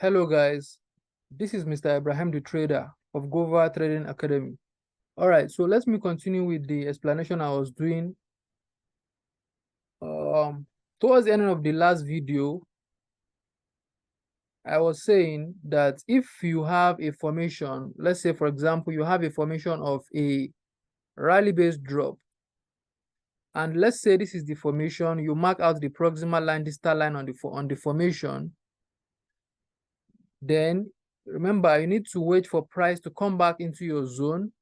Hello guys, this is Mr. Abraham the trader of Gova Trading Academy. All right, so let me continue with the explanation I was doing. Towards the end of the last video, I was saying that if you have a formation, let's say for example, you have a formation of a rally-based drop, and let's say this is the formation, you mark out the proximal line, distal line on the formation. Then remember, you need to wait for price to come back into your zone.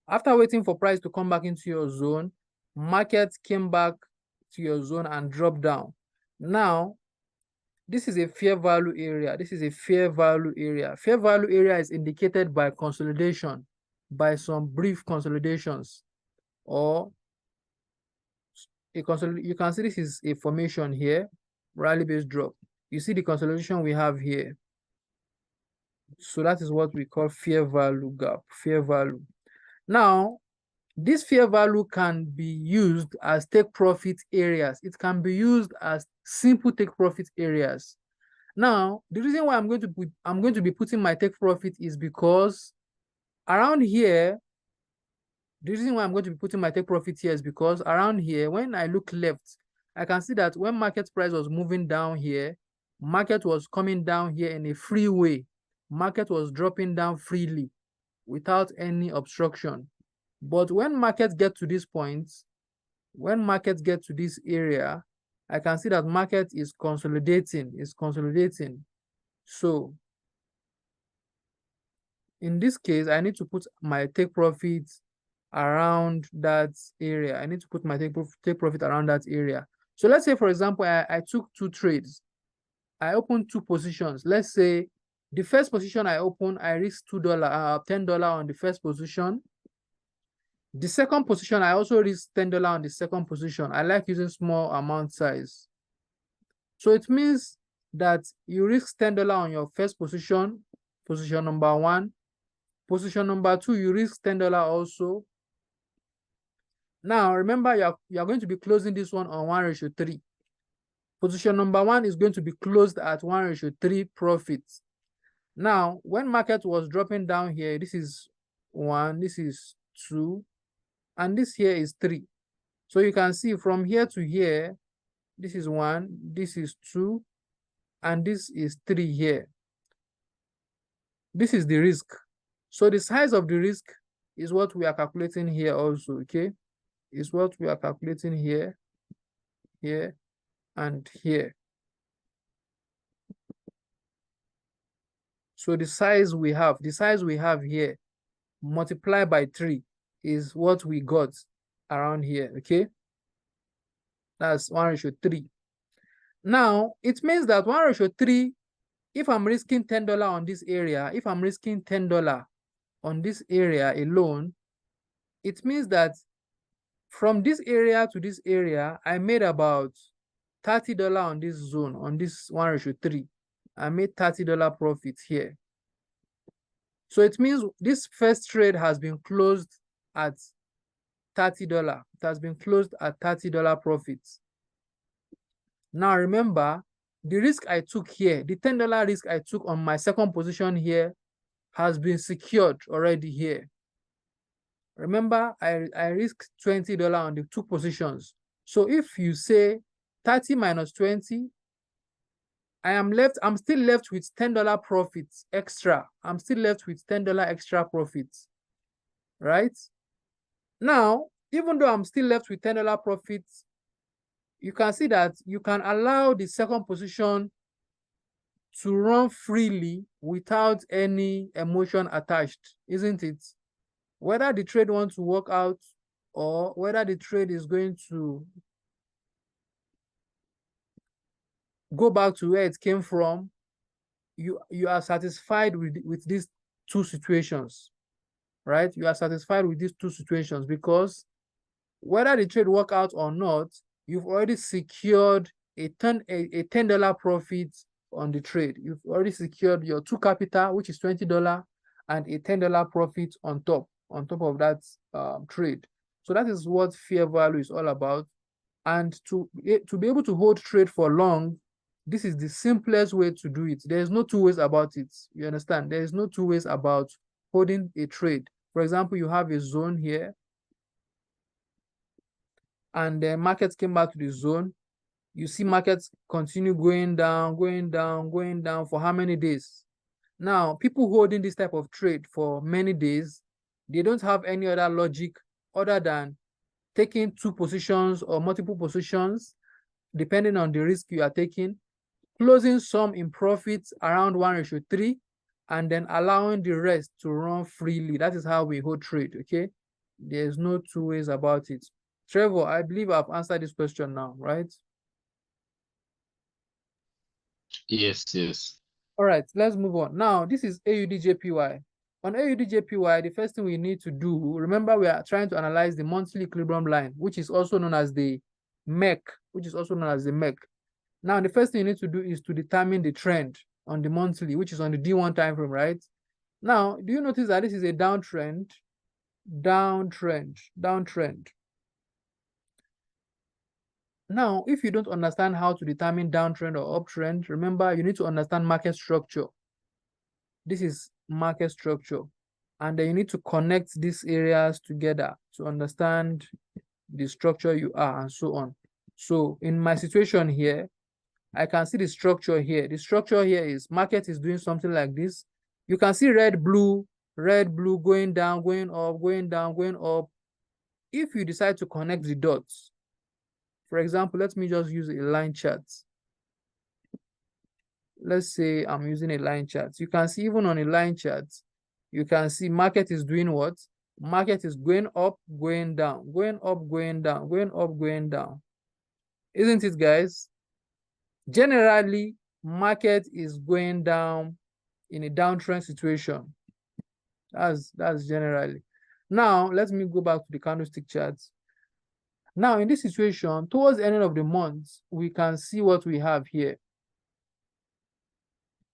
After waiting for price to come back into your zone, market came back to your zone and dropped down. Now, this is a fair value area. This is a fair value area. Fair value area is indicated by consolidation, by some brief consolidations, or you can see this is a formation here, rally-based drop. You see the consolidation we have here. So that is what we call fair value gap, fair value. Now, this fair value can be used as take profit areas. It can be used as simple take profit areas. Now, the reason why I'm going to be putting my take profit is because around here, the reason why I'm going to be putting my take profit here is because around here, when I look left, I can see that when market price was moving down here, market was coming down here in a free way. Market was dropping down freely without any obstruction. But when markets get to this point, when markets get to this area, I can see that market is consolidating, So in this case, I need to put my take profit around that area. I need to put my take profit around that area. So let's say, for example, I took two trades. I opened two positions. Let's say the first position I opened, I risked $10 on the first position. The second position, I also risked $10 on the second position. I like using small amount size. So it means that you risk $10 on your first position, position number one. Position number two, you risk $10 also. Now, remember, you're going to be closing this one on 1:3. Position number one is going to be closed at 1:3 profits. Now, when market was dropping down here, this is 1, this is 2, and this here is 3. So you can see from here to here, this is 1, this is 2, and this is 3 here. This is the risk. So the size of the risk is what we are calculating here also, okay? Is what we are calculating here, here, and here. So the size we have here, multiplied by 3 is what we got around here, okay? That's 1:3. Now, it means that 1:3, if I'm risking $10 on this area, if I'm risking $10 on this area alone, it means that from this area to this area, I made about $30 on this zone, on this 1:3. I made $30 profit here. So it means this first trade has been closed at $30. It has been closed at $30 profits. Now remember, the risk I took here, the $10 risk I took on my second position here has been secured already here. Remember, I risked $20 on the two positions. So if you say 30 minus 20, I'm still left with $10 profits extra. I'm still left with $10 extra profits, right? Now, even though I'm still left with $10 profits, you can see that you can allow the second position to run freely without any emotion attached, isn't it? Whether the trade wants to work out or whether the trade is going to go back to where it came from, you are satisfied with these two situations, right? You are satisfied with these two situations because whether the trade work out or not, you've already secured a $10 profit on the trade. You've already secured your two capital, which is $20, and a $10 profit on top of that trade. So that is what fair value is all about. And to be able to hold trade for long, This is the simplest way to do it. There is no two ways about it. You understand? There is no two ways about holding a trade. For example, you have a zone here, and the markets came back to the zone. You see markets continue going down, going down, going down for how many days? Now, people holding this type of trade for many days, they don't have any other logic other than taking two positions or multiple positions, depending on the risk you are taking, closing some in profits around 1:3, and then allowing the rest to run freely. That is how we hold trade, okay? There's no two ways about it. Trevor, I believe I've answered this question now, right? Yes, yes. All right, let's move on. Now, this is AUDJPY. On AUDJPY, the first thing we need to do, remember we are trying to analyze the monthly equilibrium line, which is also known as the Meq, Now, the first thing you need to do is to determine the trend on the monthly, which is on the D1 time frame, right? Now, do you notice that this is a downtrend? Downtrend. Now, if you don't understand how to determine downtrend or uptrend, remember you need to understand market structure. This is market structure. And then you need to connect these areas together to understand the structure you are and so on. So in my situation here, I can see the structure here. The structure here is market is doing something like this. You can see red, blue, going down, going up, going down, going up. If you decide to connect the dots, for example, let me just use a line chart. Let's say I'm using a line chart. You can see even on a line chart, you can see market is doing what? Market is going up, going down, going up, going down, going up, going down. Isn't it, guys? Generally, market is going down in a downtrend situation. That's generally. Now, let me go back to the candlestick charts. Now, in this situation, towards the end of the month, we can see what we have here.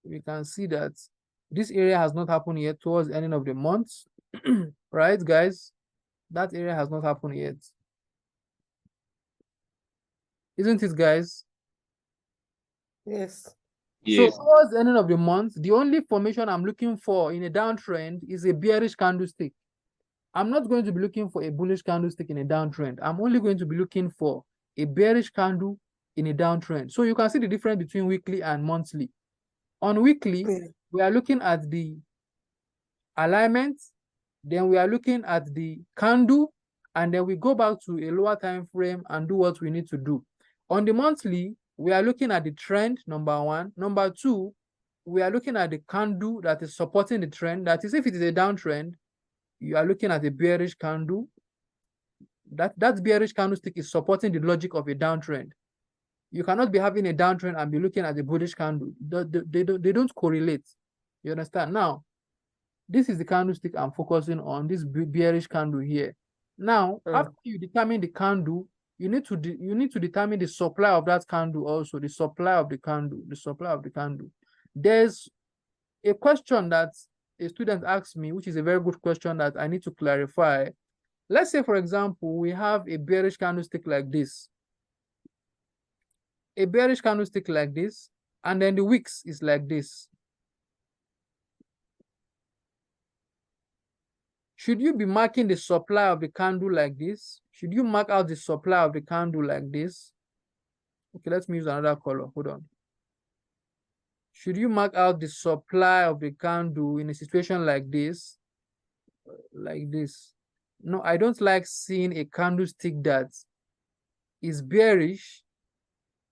We can see that this area has not happened yet towards the end of the month. Right, guys? That area has not happened yet. Isn't it, guys? Yes. So towards the end of the month, the only formation I'm looking for in a downtrend is a bearish candlestick. I'm not going to be looking for a bullish candlestick in a downtrend. I'm only going to be looking for a bearish candle in a downtrend. So you can see the difference between weekly and monthly. On weekly, we are looking at the alignment, then we are looking at the candle, and then we go back to a lower time frame and do what we need to do. On the monthly, we are looking at the trend, number one. Number two, we are looking at the candle that is supporting the trend. That is, if it is a downtrend, you are looking at a bearish candle. That bearish candlestick is supporting the logic of a downtrend. You cannot be having a downtrend and be looking at a bullish candle. They don't correlate. You understand? Now, this is the candlestick I'm focusing on, this bearish candle here. Now, after you determine the candle, you need to determine the supply of that candle also, the supply of the candle. There's a question that a student asked me, which is a very good question that I need to clarify. Let's say, for example, we have a bearish candlestick like this. A bearish candlestick like this, and then the wicks is like this. Should you be marking the supply of the candle like this? Should you mark out the supply of the candle like this? Okay, let me use another color. Hold on. Should you mark out the supply of the candle in a situation like this? Like this. No, I don't like seeing a candlestick that is bearish,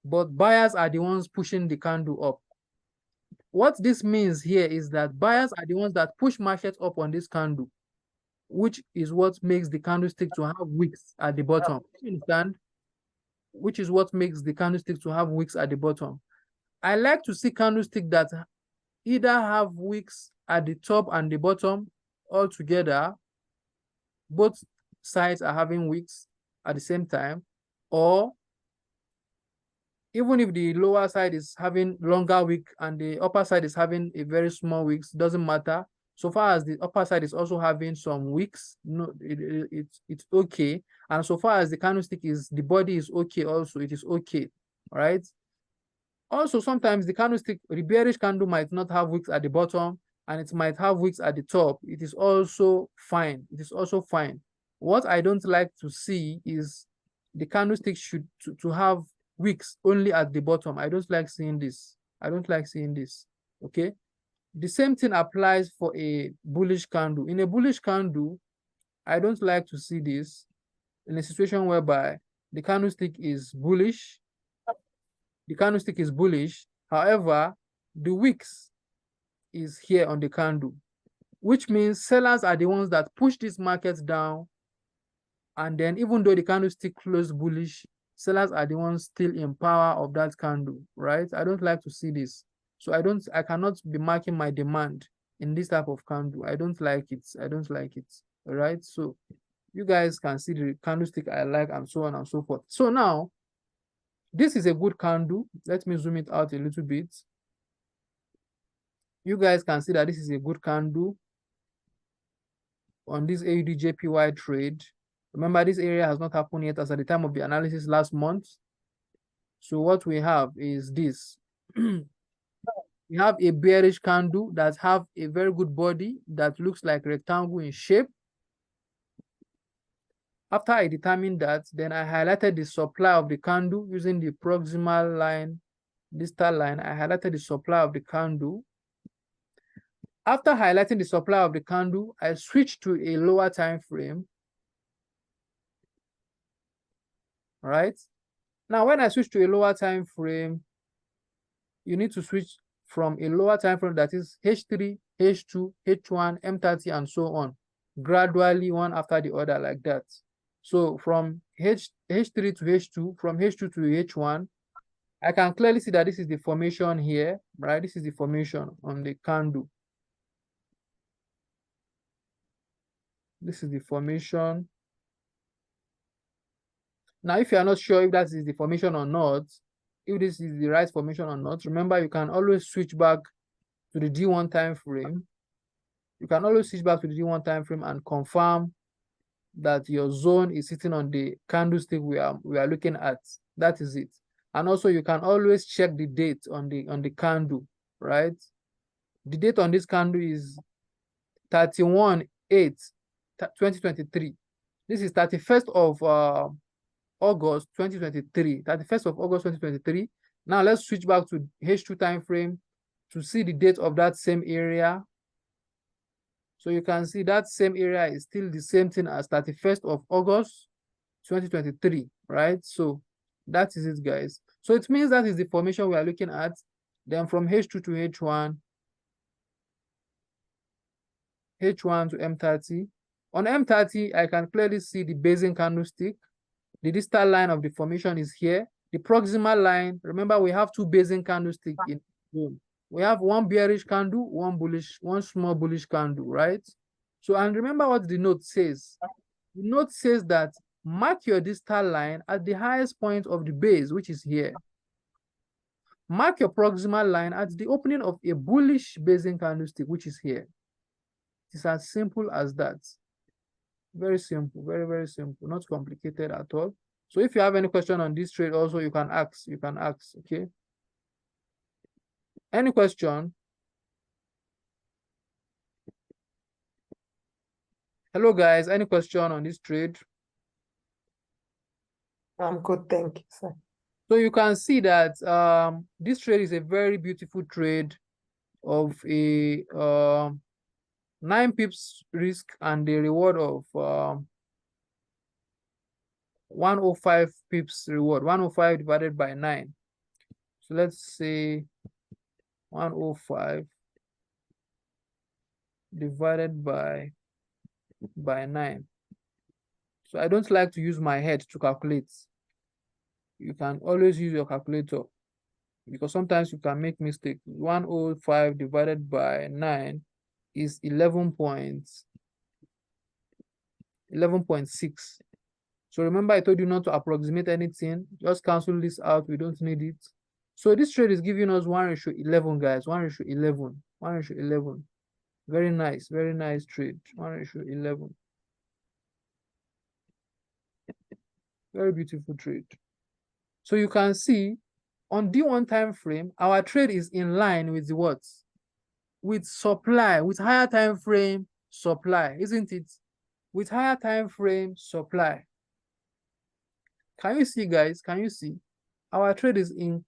but buyers are the ones pushing the candle up. What this means here is that buyers are the ones that push market up on this candle, which is what makes the candlestick to have wicks at the bottom. You understand? Which is what makes the candlestick to have wicks at the bottom. I like to see candlestick that either have wicks at the top and the bottom all together. Both sides are having wicks at the same time, or even if the lower side is having longer wick and the upper side is having a very small wicks, doesn't matter. So far as the upper side is also having some wicks, no, it's okay. And so far as the candlestick is, the body is okay also, it is okay, all right? Also, sometimes the candlestick, the bearish candle might not have wicks at the bottom and it might have wicks at the top. It is also fine. It is also fine. What I don't like to see is the candlestick should to have wicks only at the bottom. I don't like seeing this. I don't like seeing this. Okay. The same thing applies for a bullish candle. In a bullish candle, I don't like to see this in a situation whereby the candlestick is bullish. The candlestick is bullish. However, the wicks is here on the candle, which means sellers are the ones that push this market down. And then even though the candlestick closed bullish, sellers are the ones still in power of that candle, right? I don't like to see this. So I cannot be marking my demand in this type of candle. I don't like it. I don't like it. All right. So you guys can see the candlestick I like and so on and so forth. So now, this is a good candle. Let me zoom it out a little bit. You guys can see that this is a good candle on this AUD-JPY trade. Remember, this area has not happened yet as at the time of the analysis last month. So what we have is this. We have a bearish candle that have a very good body that looks like rectangle in shape. After I determined that, then I highlighted the supply of the candle using the proximal line, distal line. I highlighted the supply of the candle. After highlighting the supply of the candle, I switched to a lower time frame. All right. Now, when I switch to a lower time frame, you need to switch from a lower time frame that is H3, H2, H1, M30, and so on, gradually one after the other like that. So from H3 to H2, from H2 to H1, I can clearly see that this is the formation here, right? This is the formation on the candle. This is the formation. Now, if you are not sure if that is the formation or not, if this is the right formation or not, remember you can always switch back to the D1 time frame. You can always switch back to the D1 time frame and confirm that your zone is sitting on the candlestick we are looking at. That is it. And also you can always check the date on the candle, right? The date on this candle is 31/8/2023. This is 31st of August 2023. 31st of August 2023. Now let's switch back to H2 time frame to see the date of that same area. So you can see that same area is still the same thing as 31st of August 2023, right? So that is it, guys. So it means that is the formation we are looking at. Then from H2 to H1, H1 to M30. On M30, I can clearly see the basing candlestick. The distal line of the formation is here. The proximal line, remember we have two basing candlesticks in zone. We have one bearish candle, one small bullish candle, right? So, and remember what the note says. The note says that mark your distal line at the highest point of the base, which is here. Mark your proximal line at the opening of a bullish basing candlestick, which is here. It's as simple as that. Very simple, very, very simple, not complicated at all. So if you have any question on this trade also, you can ask, okay? Any question? Hello guys, any question on this trade? I'm good, thank you, sir. So you can see that this trade is a very beautiful trade of a 9 pips risk and the reward of 105 pips reward, 105 divided by 9. So let's say 105 divided by 9. So I don't like to use my head to calculate. You can always use your calculator because sometimes you can make mistake. 105 divided by 9 is 11.6. So remember I told you not to approximate anything. Just cancel this out. We don't need it. So this trade is giving us 1:11, guys. 1:11. 1:11. Very nice trade. 1:11. Very beautiful trade. So you can see on D1 time frame, our trade is in line with the what? With supply, with higher time frame supply, isn't it? With higher time frame supply. Can you see, guys? Can you see? Our trade is in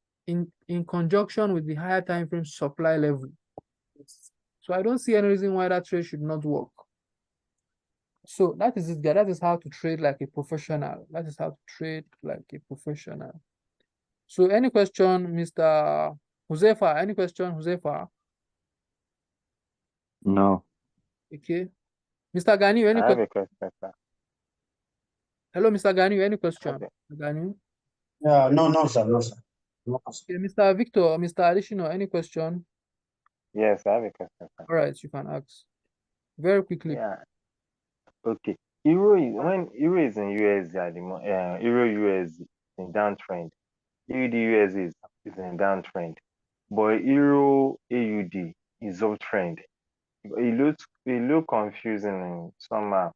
conjunction with the higher time frame supply level. So I don't see any reason why that trade should not work. So that is it, guys. That is how to trade like a professional. That is how to trade like a professional. So any question, Mr. Josefa? Any question, Josefa? No. Okay. Mr. Gani, any I have question? a question, sir. Hello, Mr. Gani, any question? Okay. Mr. Gani? No, sir. No, sir. No, sir. Okay, Mr. Victor, Mr. Additional, any question? Yes, I have a question, sir. All right, you can ask. Very quickly. Yeah. Okay. When euro is in USD at the euro USD is in downtrend. EUD USD is in downtrend, but euro AUD is uptrend. It looks confusing somehow.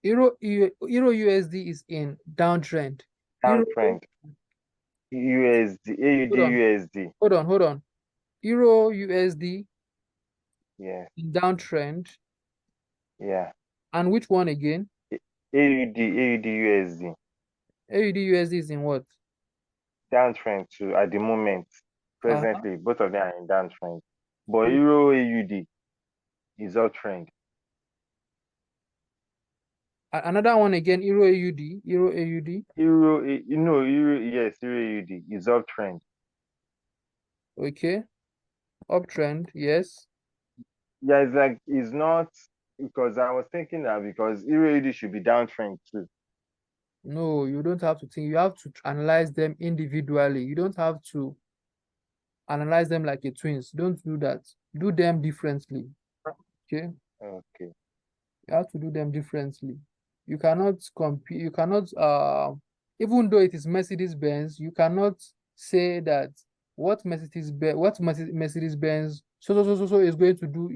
Euro USD is in downtrend. Downtrend. USD AUD USD. Hold on. Euro USD Yeah. in downtrend. Yeah. And which one again? AUD USD. AUD USD is in what? Downtrend too at the moment. Presently, both of them are in downtrend. But euro AUD is uptrend. Another one again, Euro AUD. Euro AUD. Euro AUD is uptrend. Okay. Uptrend, yes. Yeah, it's not, because I was thinking that because euro AUD should be downtrend too. No, you don't have to think. You have to analyze them individually. You don't have to analyze them like a twins. Don't do that. Do them differently. Okay. Okay. You have to do them differently. You cannot compete. You cannot even though it is Mercedes-Benz, you cannot say that what Mercedes-Benz so is going to do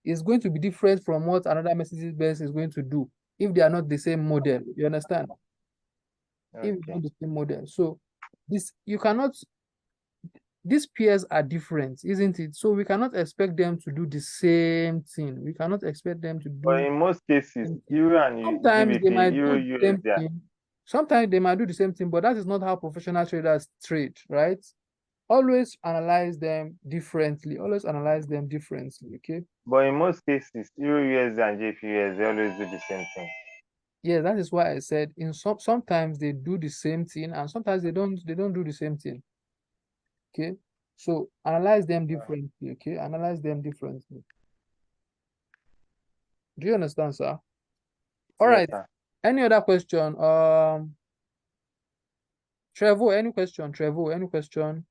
is going to be different from what another Mercedes-Benz is going to do if they are not the same model. You understand? Okay. If not the same model. So these peers are different, isn't it? So we cannot expect them to do the same thing. We cannot expect them to do. But in most cases, euro and sometimes they might euro do the same USD. thing. Sometimes they might do the same thing, but that is not how professional traders trade, right? Always analyze them differently. Always analyze them differently, okay? But in most cases, euro USD and JPY, they always do the same thing. Yeah, that is why I said sometimes they do the same thing and sometimes they don't do the same thing. Okay, so analyze them differently. Okay, analyze them differently. Do you understand, sir? All right. Sir. Any other question? Trevor, any question? Trevor, any question?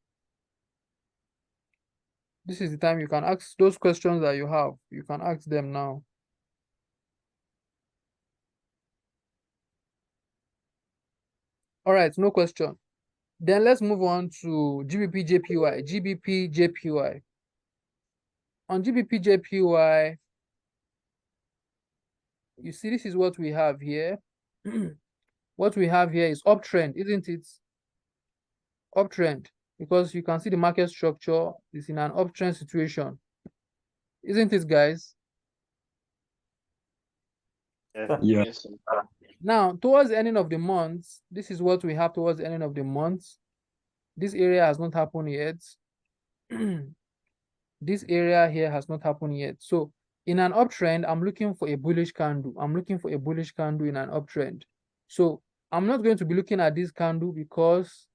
This is the time you can ask those questions that you have. You can ask them now. All right, no question. Then let's move on to GBP JPY. GBP JPY. On GBP JPY, you see this is what we have here. What we have here is uptrend, isn't it? Uptrend, because you can see the market structure is in an uptrend situation. Isn't it, guys? Yes. Now, towards the ending of the month, this is what we have towards the ending of the month. This area has not happened yet. This area here has not happened yet. So in an uptrend, I'm looking for a bullish candle. I'm looking for a bullish candle in an uptrend. So I'm not going to be looking at this candle because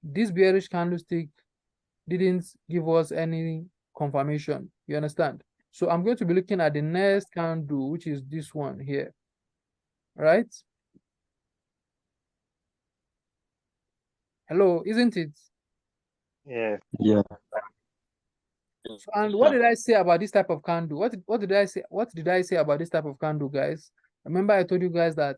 this bearish candlestick didn't give us any confirmation. You understand? So I'm going to be looking at the next candle, which is this one here. Right? Hello, isn't it? Yes. Yeah. So, and what did I say about this type of candle? What did I say? What did I say about this type of candle, guys? Remember, I told you guys that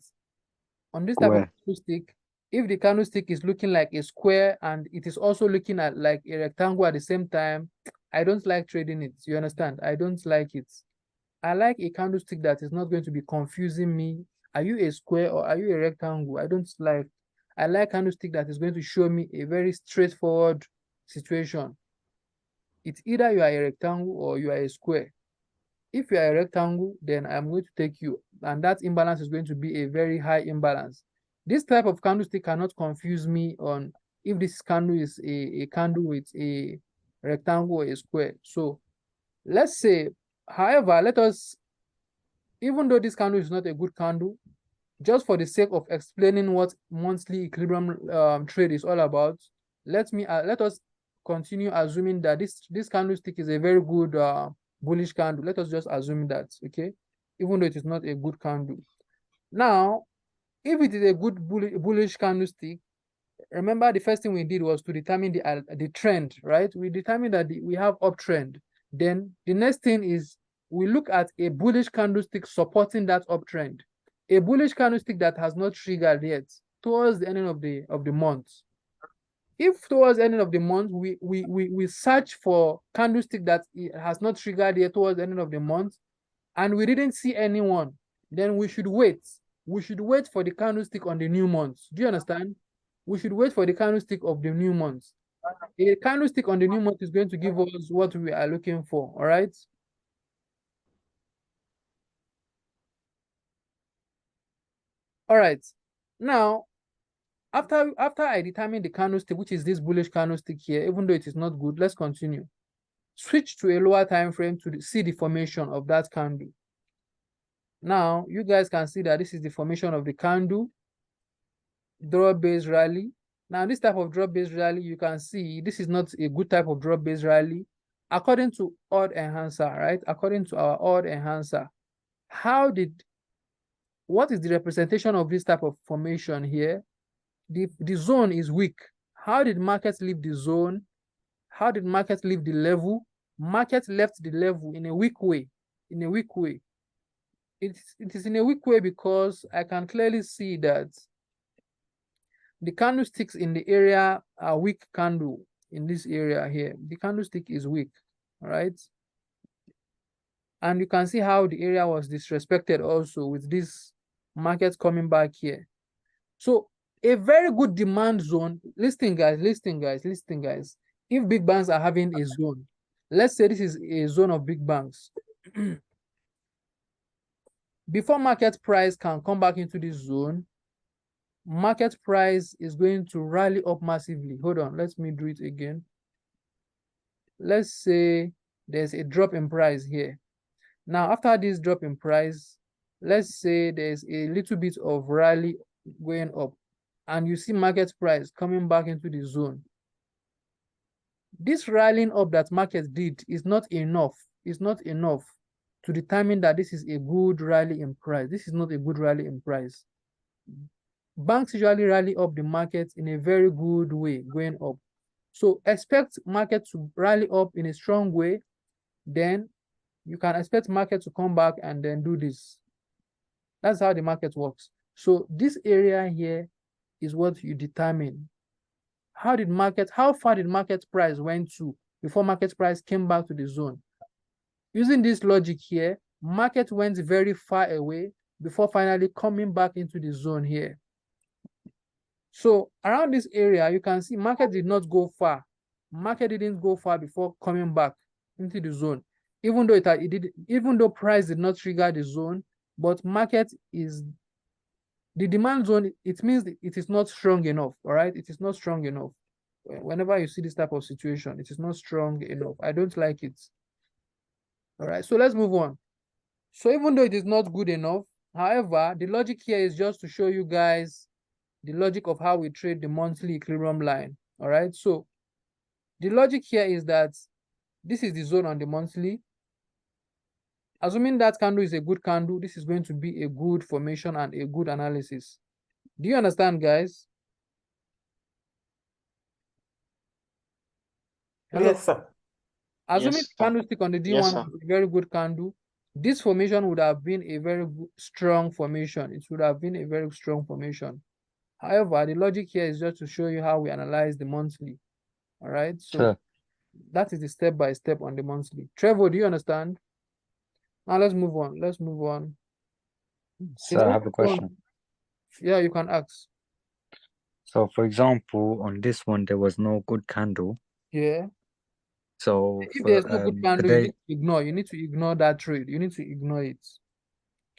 on this type of candlestick, if the candlestick is looking like a square and it is also looking at like a rectangle at the same time, I don't like trading it. You understand? I don't like it. I like a candlestick that is not going to be confusing me. Are you a square or are you a rectangle? I don't like I like candlestick that is going to show me a very straightforward situation. It's either you are a rectangle or you are a square. If you are a rectangle, then I'm going to take you, and that imbalance is going to be a very high imbalance. This type of candlestick cannot confuse me on if this candle is a candle with a rectangle or a square. So let's say, however, let us, even though this candle is not a good candle, just for the sake of explaining what monthly equilibrium trade is all about, let us continue assuming that this candlestick is a very good bullish candle. Let us just assume that, okay, even though it is not a good candle. Now, if it is a good bullish candlestick, remember the first thing we did was to determine the trend, right? We determined that we have uptrend. Then the next thing is we look at a bullish candlestick supporting that uptrend. A bullish candlestick that has not triggered yet towards the ending of the month. If towards the ending of the month we search for candlestick that has not triggered yet towards the ending of the month, and we didn't see anyone, then we should wait. We should wait for the candlestick on the new month. Do you understand? We should wait for the candlestick of the new month. A candlestick on the new month is going to give us what we are looking for. All right. All right. Now, after I determine the candlestick, which is this bullish candlestick here, even though it is not good, let's continue. Switch to a lower time frame to see the formation of that candle. Now, you guys can see that this is the formation of the candle, drop-based rally. Now, this type of drop-based rally, you can see this is not a good type of drop-based rally. According to odd enhancer, right? According to our odd enhancer, what is the representation of this type of formation here? The zone is weak. How did markets leave the zone? How did markets leave the level? Market left the level in a weak way. In a weak way. It is in a weak way because I can clearly see that the candlesticks in the area are weak candle in this area here. The candlestick is weak, all right? And you can see how the area was disrespected also with this market coming back here. So a very good demand zone, listen guys. If big banks are having a zone, let's say this is a zone of big banks. Before market price can come back into this zone, market price is going to rally up massively. Hold on, let me do it again. Let's say there's a drop in price here. Now, after this drop in price, let's say there's a little bit of rally going up, and you see market price coming back into the zone. This rallying up that market did is not enough. It's not enough to determine that this is a good rally in price. This is not a good rally in price. Banks usually rally up the market in a very good way, going up. So expect market to rally up in a strong way. Then you can expect market to come back and then do this. That's how the market works. So this area here is what you determine. How far did market price went to before market price came back to the zone? Using this logic here, market went very far away before finally coming back into the zone here. So around this area, you can see market did not go far. Market didn't go far before coming back into the zone. Even though price did not trigger the zone, but market is the demand zone, it means it is not strong enough. All right, it is not strong enough. Whenever you see this type of situation, it is not strong enough. I don't like it. All right, so let's move on. So even though it is not good enough, however, the logic here is just to show you guys the logic of how we trade the monthly equilibrium line. All right, so the logic here is that this is the zone on the monthly. Assuming that candle is a good candle, this is going to be a good formation and a good analysis. Do you understand, guys? Hello? Yes, sir. Assuming Yes, the candlestick on the D1 Yes, sir. is a very good candle, this formation would have been a very strong formation. It would have been a very strong formation. However, the logic here is just to show you how we analyze the monthly. All right, so Sure. that is the step-by-step on the monthly. Trevor, do you understand? Now let's move on. Let's move on. So I have a question. Yeah, you can ask. So for example, on this one, there was no good candle. Yeah. So If for there's no good candle, you today, need to ignore. You need to ignore that trade. You need to ignore it.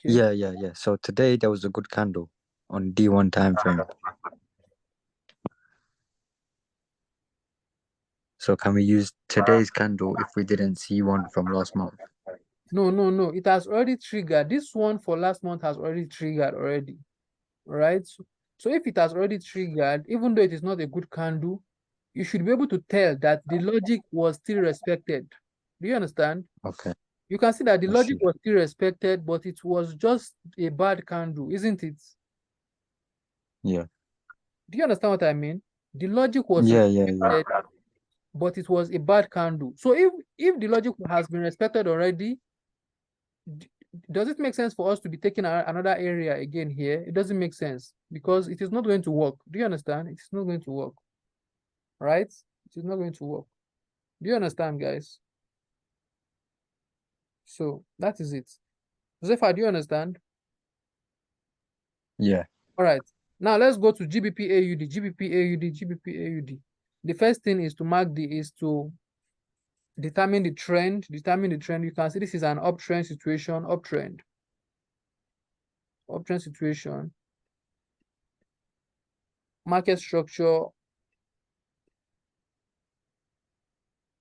Okay. yeah. So today there was a good candle on D1 time frame. So can we use today's candle if we didn't see one from last month? No. It has already triggered. This one for last month has already triggered already. Right? So if it has already triggered, even though it is not a good candle, you should be able to tell that the logic was still respected. Do you understand? Okay. You can see that the I logic see. was still respected, but it was just a bad candle, isn't it? Yeah. Do you understand what I mean? The logic was Yeah. respected, but it was a bad candle. So if the logic has been respected already, does it make sense for us to be taking another area again here? It doesn't make sense because it is not going to work. Do you understand? It is not going to work, right? It is not going to work. Do you understand, guys? So that is it. Zephyr, do you understand? Yeah. All right. Now let's go to GBP AUD, GBP AUD, GBP AUD. The first thing is to determine the trend. You can see this is an uptrend situation, uptrend situation. Market structure.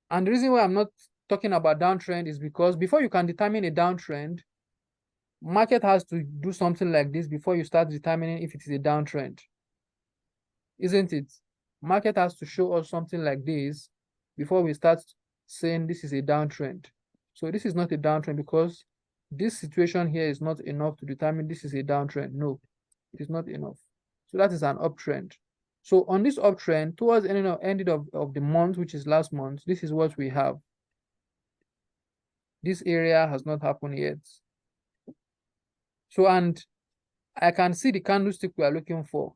And the reason why I'm not talking about downtrend is because before you can determine a downtrend, market has to do something like this before you start determining if it is a downtrend. Isn't it? Market has to show us something like this before we start saying this is a downtrend. So this is not a downtrend because this situation here is not enough to determine this is a downtrend. No, it is not enough. So that is an uptrend. So on this uptrend, towards the end of the month, which is last month, this is what we have. This area has not happened yet. So, and I can see the candlestick we are looking for.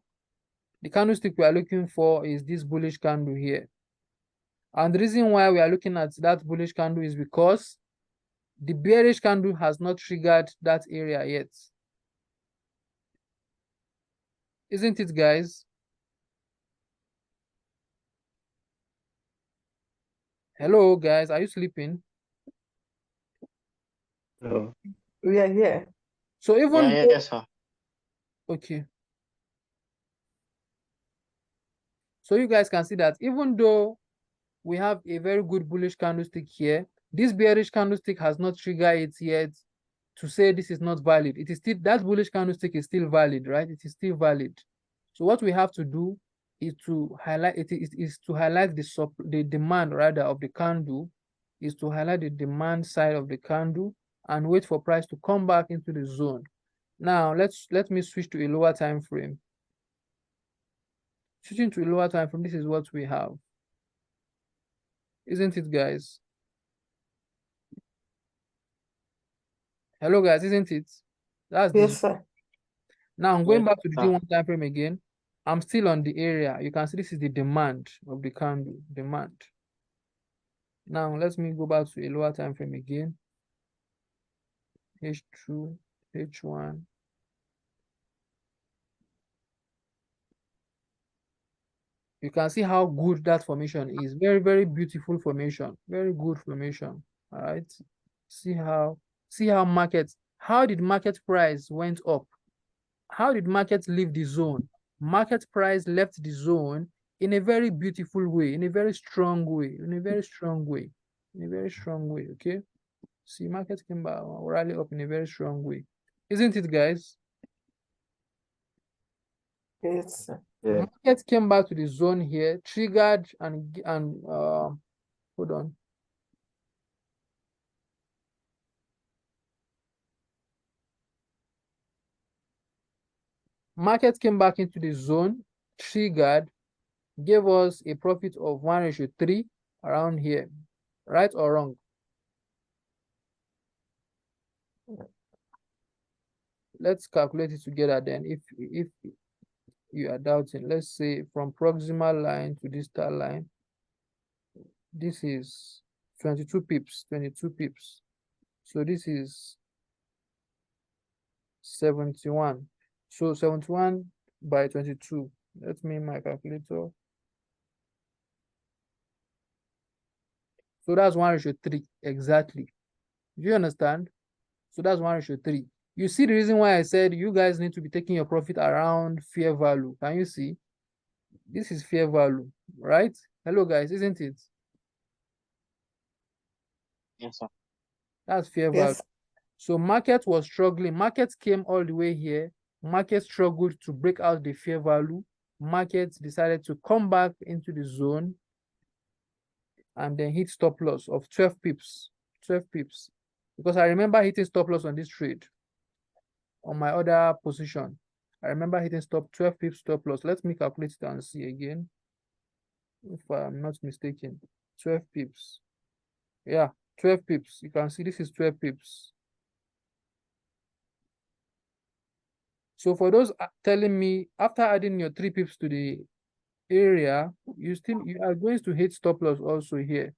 The candlestick we are looking for is this bullish candle here. And the reason why we are looking at that bullish candle is because the bearish candle has not triggered that area yet. Isn't it, guys? Hello, guys. Are you sleeping? No. We are here. So even Yeah, though, yes, sir. okay. So you guys can see that even though we have a very good bullish candlestick here, this bearish candlestick has not triggered it yet to say this is not valid. It is still, that bullish candlestick is still valid, right? It is still valid. So what we have to do is to highlight the demand rather of the candle, is to highlight the demand side of the candle and wait for price to come back into the zone. Now let me switch to a lower time frame. Switching to a lower time frame, this is what we have. Isn't it, guys? Hello, guys, isn't it? That's this. Yes, sir. Now I'm going Yes, back to the sir. D1 time frame again. I'm still on the area. You can see this is the demand of the candle, demand. Now let me go back to a lower time frame again. H2, H1. You can see how good that formation is. Very, very beautiful formation. Very good formation. All right. See how how did market price went up? How did market leave the zone? Market price left the zone in a very beautiful way, in a very strong way, okay? See, market came back, rally up in a very strong way. Isn't it, guys? Yes, sir. Yeah. Market came back to the zone here, triggered and hold on. Market came back into the zone, triggered, gave us a profit of 1:3 around here, right or wrong? Let's calculate it together then. If you are doubting, let's say from proximal line to distal line, this is 22 pips, 22 pips. So this is 71. So 71 by 22. Let me my calculator. So that's 1:3 exactly. Do you understand? So that's 1:3. You see the reason why I said you guys need to be taking your profit around fair value. Can you see? This is fair value, right? Hello guys, isn't it? Yes, sir. That's fair value. Yes. So market was struggling. Market came all the way here. Market struggled to break out the fair value. Market decided to come back into the zone and then hit stop loss of 12 pips. 12 pips. Because I remember hitting stop loss on this trade on my other position. I remember hitting 12 pips stop loss. Let me calculate it and see again. If I'm not mistaken. 12 pips. Yeah, 12 pips. You can see this is 12 pips. So for those telling me after adding your 3 pips to the area, you are going to hit stop loss also here.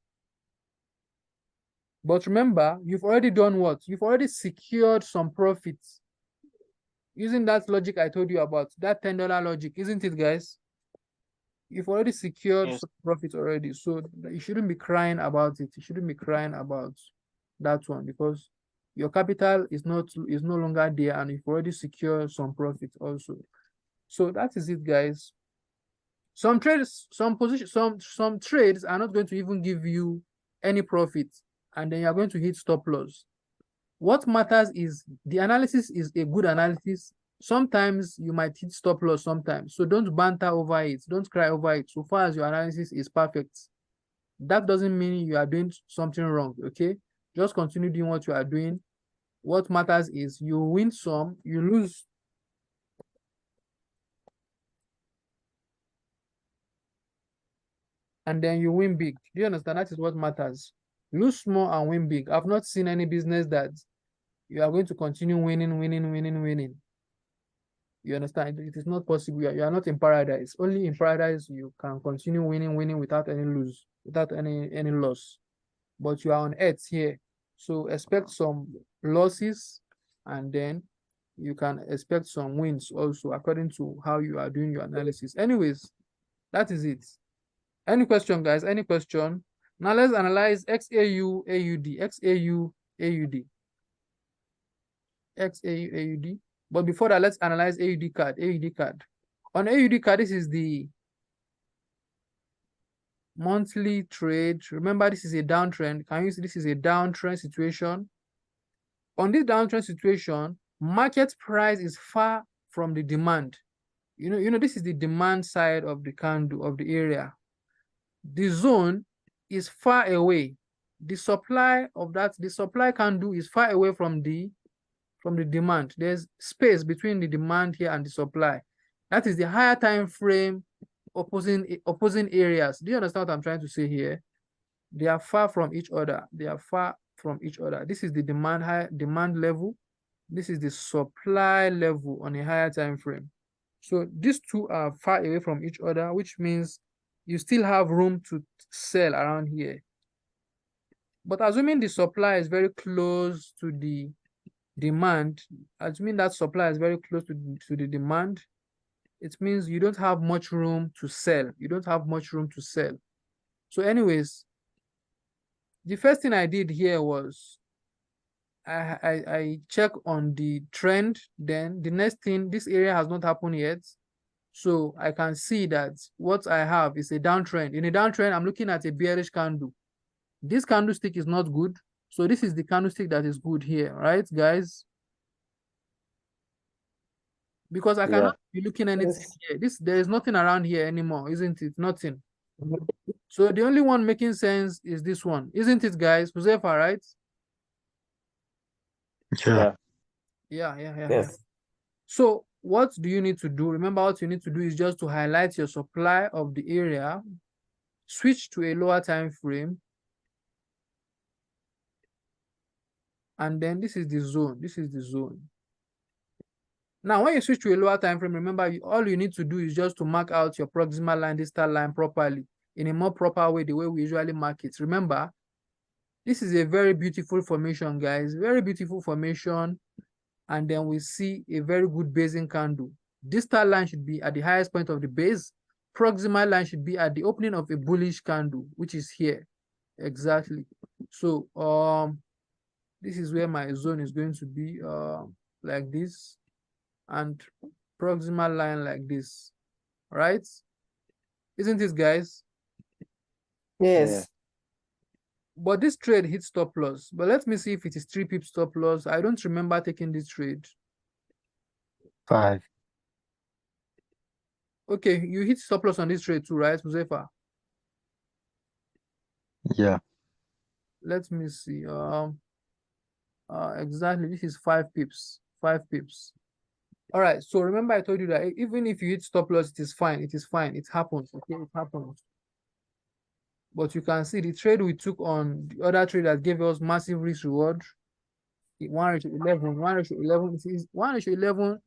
But remember, you've already done what? You've already secured some profits using that logic I told you about, that $10 logic, isn't it, guys? You've already secured Yes. some profits already, so you shouldn't be crying about it. You shouldn't be crying about that one because your capital is no longer there, and you've already secured some profit also. So that is it, guys. Some trades, some trades are not going to even give you any profit, and then you're going to hit stop loss. What matters is the analysis is a good analysis. Sometimes you might hit stop loss sometimes. So don't banter over it. Don't cry over it. So far as your analysis is perfect, that doesn't mean you are doing something wrong, okay? Just continue doing what you are doing. What matters is you win some, you lose. And then you win big. Do you understand? That is what matters. Lose small and win big. I've not seen any business that you are going to continue winning. You understand? It is not possible. You are not in paradise. Only in paradise you can continue winning without any lose, without any loss. But you are on earth here. So expect some losses and then you can expect some wins also according to how you are doing your analysis. Anyways, that is it. Any question, guys? Any question? Now let's analyze XAU AUD. XAU AUD. XAU AUD. But before that, let's analyze AUD card. AUD card. On AUD card, this is the monthly trade. Remember, this is a downtrend. Can you see this is a downtrend situation? On this downtrend situation, market price is far from the demand. You know, this is the demand side of the candle of the area. The zone is far away. The supply candle is far away from the demand. There's space between the demand here and the supply. That is the higher time frame opposing areas. Do you understand what I'm trying to say here? They are far from each other. They are far from each other. This is the demand level. This is the supply level on a higher time frame. So these two are far away from each other, which means you still have room to sell around here. But assuming the supply is very close to the demand, assuming that supply is very close to the demand, it means you don't have much room to sell. You don't have much room to sell. So anyways, the first thing I did here was I check on the trend. Then the next thing, this area has not happened yet. So I can see that what I have is a downtrend. In a downtrend, I'm looking at a bearish candle. This candlestick is not good. So this is the candlestick that is good here, right, guys? Because I cannot be looking anything here. There is nothing around here anymore, isn't it? Nothing. So the only one making sense is this one, isn't it, guys? Josefa, right? Yeah. Yes. So what do you need to do? Remember, what you need to do is just to highlight your supply of the area, switch to a lower time frame, and then this is the zone. This is the zone. Now, when you switch to a lower time frame, remember, all you need to do is just to mark out your proximal line, distal line properly in a more proper way, the way we usually mark it. Remember, this is a very beautiful formation, guys. Very beautiful formation. And then we see a very good basing candle. Distal line should be at the highest point of the base. Proximal line should be at the opening of a bullish candle, which is here. Exactly. So this is where my zone is going to be like this, and proximal line like this, right? Isn't it, guys? Yes. But this trade hits stop loss. But let me see if it is 3 pips stop loss. I don't remember taking this trade. 5. Okay, you hit stop loss on this trade too, right, Muzefa? Yeah. Let me see. Exactly, this is 5 pips. 5 pips. All right, so remember I told you that even if you hit stop loss, it is fine. It is fine. It happens. Okay, it happens. But you can see the trade we took on the other trade that gave us massive risk reward. 1:11, 1:11, it is 1:11.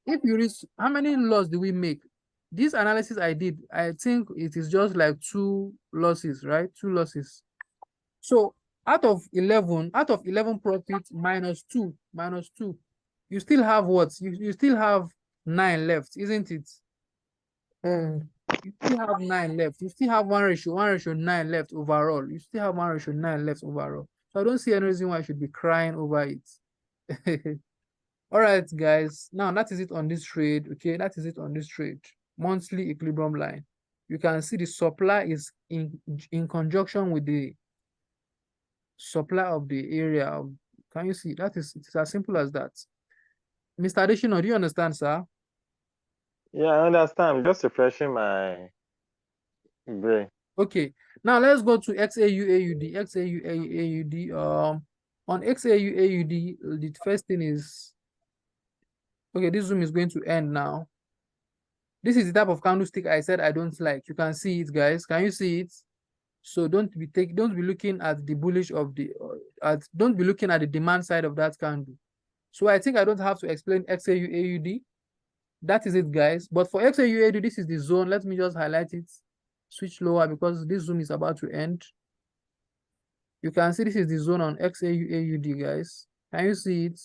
If you reach, how many loss do we make? This analysis I did, I think it is just like 2 losses, right? 2 losses. So out of 11 profit minus 2, you still have what? You still have 9 left, isn't it? You still have 9 left. You still have 1:9 left overall. You still have 1:9 left overall. So I don't see any reason why I should be crying over it. All right, guys. Now that is it on this trade. Okay, that is it on this trade. Monthly equilibrium line. You can see the supply is in conjunction with the supply of the area. Can you see? It's as simple as that. Mr. Additional, do you understand, sir? Yeah, I understand. I'm just refreshing my brain. Okay, now let's go to XAU-AUD. XAU-AUD. On XAU-AUD, the first thing is, okay, this zoom is going to end now. This is the type of candlestick I said I don't like. You can see it, guys. Can you see it? So don't be looking at the bullish of the don't be looking at the demand side of that candle. So I think I don't have to explain XAU-AUD. That is it, guys. But for XAU-AUD, this is the zone. Let me just highlight it. Switch lower because this zoom is about to end. You can see this is the zone on XAU-AUD, guys. Can you see it?